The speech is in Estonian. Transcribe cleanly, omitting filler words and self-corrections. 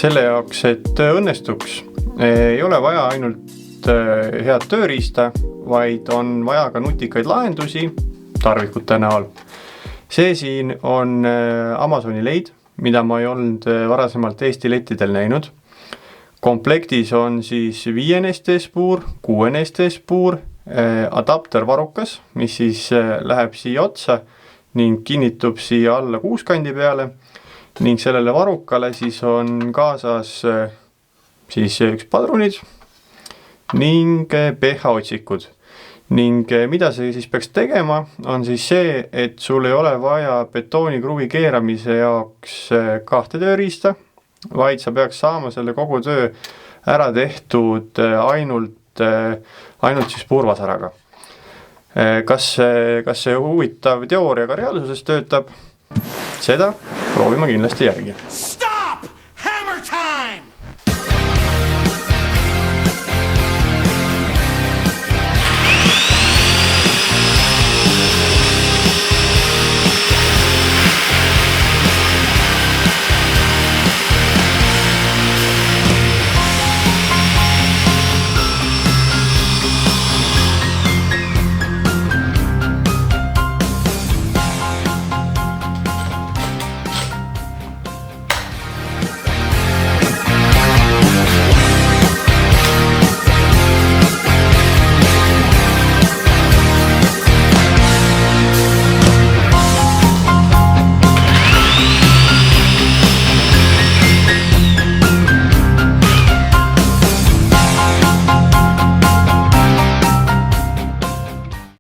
Selle jaoks, et õnnestuks, ei ole vaja ainult head tööriista, vaid on vaja ka nutikaid lahendusi tarvikute näol. See siin on Amazoni leid, mida ma ei olnud varasemalt Eesti lettidel näinud. Komplektis on siis 5 ST-spuur, 6 ST-spuur, adapter varukas, mis siis läheb siia otsa ning kinnitub siia alla kuuskandi peale. Ning sellele varukale siis on kaasas siis üks padrunid ning pH-otsikud. Ning mida see siis peaks tegema, on siis see, et sul ei ole vaja betoonikruvi keeramise jaoks 2 tööriista, vaid sa peaks saama selle kogu töö ära tehtud ainult siis puurvasaraga. Kas see huvitav teooria ka reaalsuses töötab? Seda proovime kindlasti järgi.